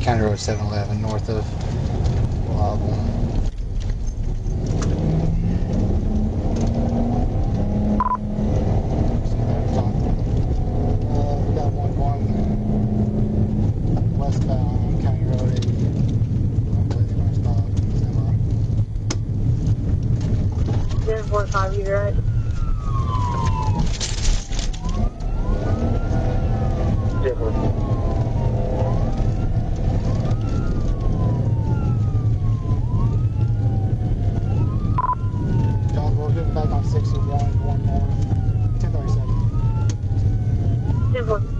County Road 711, north of Reliable. We got one going westbound on County Road 80. I believe they're going to stop. 1045, you right? John, we're getting back on 61, going north. 1037. 1045.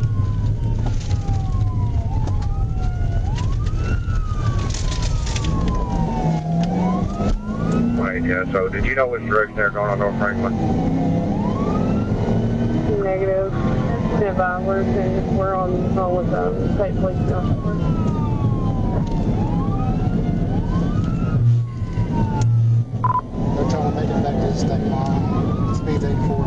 Right, yeah, so did you know which direction they're going on North Franklin? Negative. Stand by. We're on the phone with the state police now. They're trying to make it back to the state line. Speed's 84.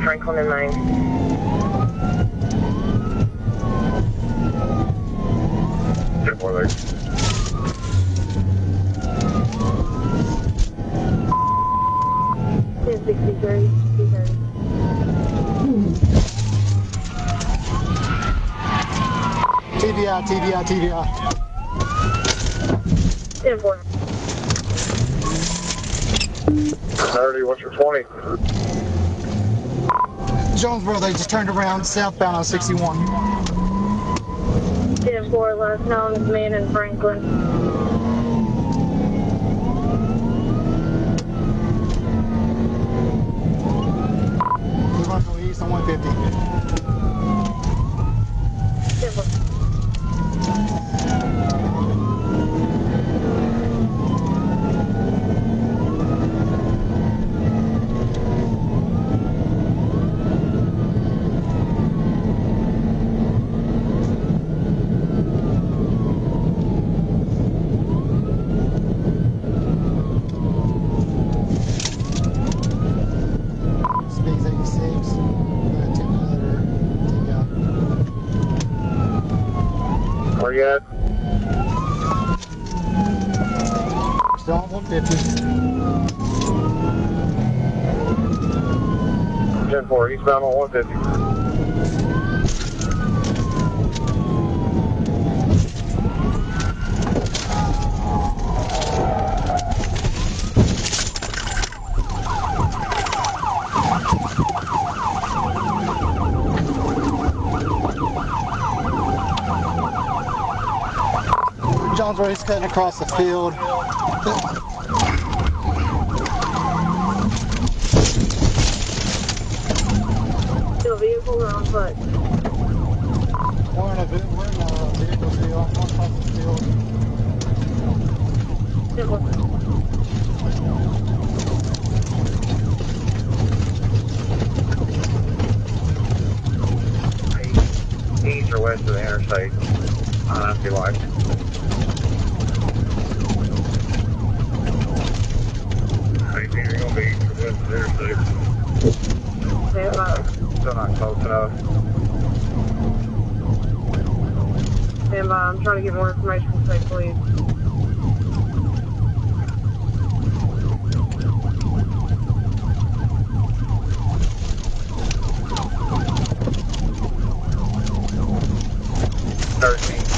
Franklin and Maine. Get more there. TBI. 10-4. 30, what's your 20? Jonesboro, they just turned around southbound on 61. 10-4, last known as man in Franklin. We're going to go east on 150. 10-4. Speed's 86. Where you at? Still on 150. 10-4, eastbound on 150. Jonesboro, he's cutting across the field. Still vehicles or on foot? We're in a vehicle field. I'm across the field. 10-4. East or west of the interstate. I feel like. I think you're going to be east or west of the interstate. Still not close enough. Stand by. I'm trying to get more information from state police.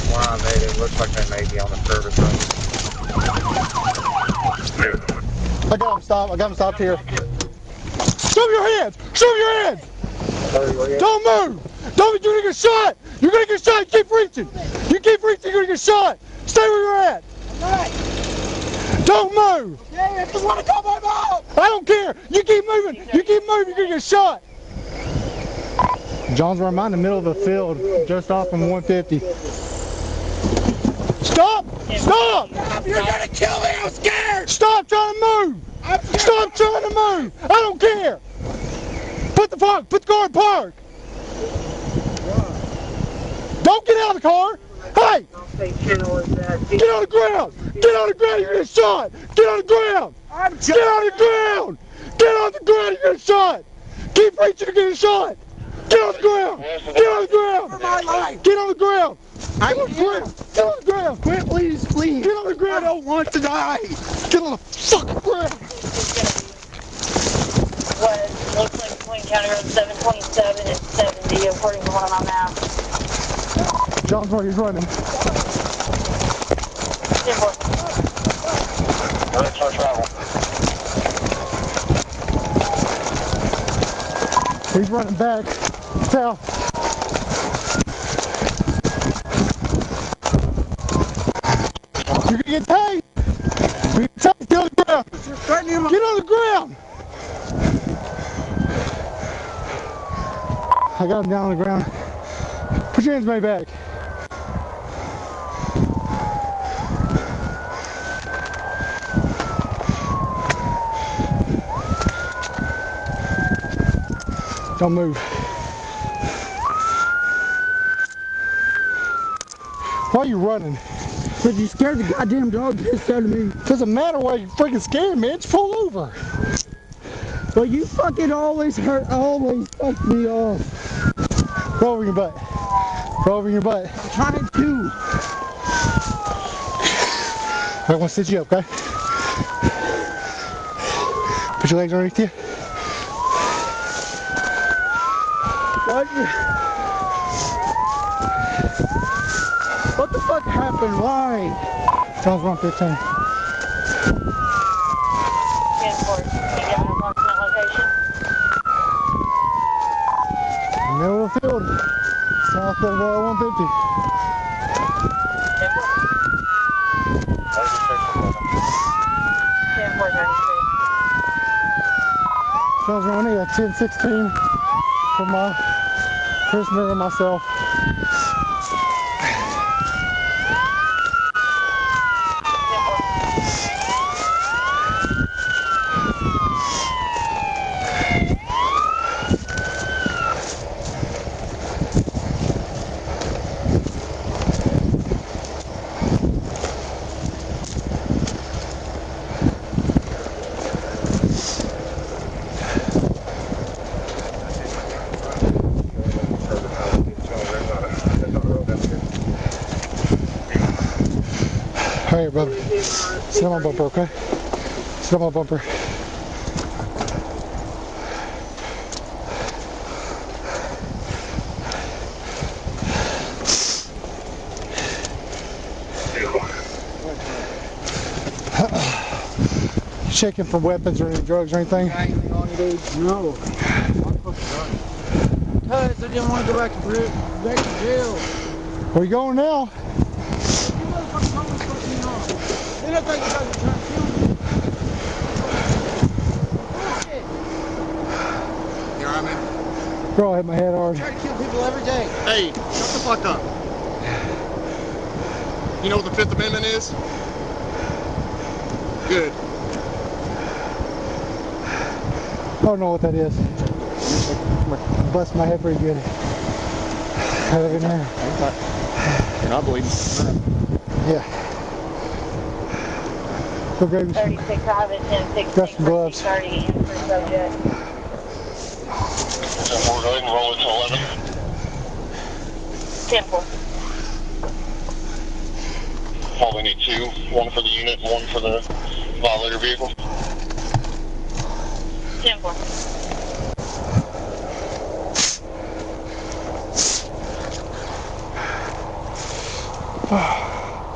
Where I made it looks like they may be on the service road. I got him stopped here. Show your hands! Show your hands! Don't move! Don't, you're gonna get shot! You're gonna get shot! Keep reaching! You keep reaching, you're gonna get shot! Stay where you're at! Alright. Don't move! Yeah, I just want to call my mom! I don't care! You keep moving! You keep moving, you're gonna get shot! Jonesboro, I'm in the middle of the field, just off from 150. Stop! Stop! You're gonna kill me! I'm scared! Stop trying to move! I'm scared! Stop trying to move! I don't care! Put the car in park! Don't get out of the car! Hey! Get on the ground! Get on the ground, you're getting shot! Get on the ground! Get on the ground! Get on the ground, you're getting shot! Keep reaching, you're getting shot! Get on the ground! Get on the ground! Get on the ground! Get on the ground! Get on the ground! Quit, please. Get on the ground! I don't want to die. Get on the fucking ground! West, looks like between County Road 727 and 70, according to one of my maps. John's where he's running. 10-4. Let's travel. He's running back south. You're gonna get tased. You're gonna get on the ground. Get on the ground. I got him down on the ground. Put your hands behind your back. Don't move. Why are you running? Because you scared the goddamn dog pissed out of me. Doesn't matter why you freaking scared me. Just pull over. But you fucking always fuck me off. Go over your butt. Go over your butt. I'm trying to. I want to sit you up, okay? Put your legs underneath you. What the fuck happened? Why? John's 115. 10-4. You got an approximate location? Middle of the field. South of 150. 10-4. 10-4, 33. John's running at 1016 for my prisoner and myself. All right, brother. Sit on my bumper, okay? Sit on my bumper. Checking for weapons or any drugs or anything? No. Because I didn't want to go back to jail. Where you going now? Then I thought you guys were trying to kill me. Here I'm in. Bro, I hit my head hard. I try to kill people every day. Hey, shut the fuck up. You know what the Fifth Amendment is? Good. I don't know what that is. Bust my head pretty good. Have it in there. You're not bleeding. Yeah. Go grab you some. 36, I have it 10-16. Got some gloves. 30 in for subject. So we're going to roll it to 11. 10-4. All we need two. One for the unit and one for the violator vehicle. 10-4.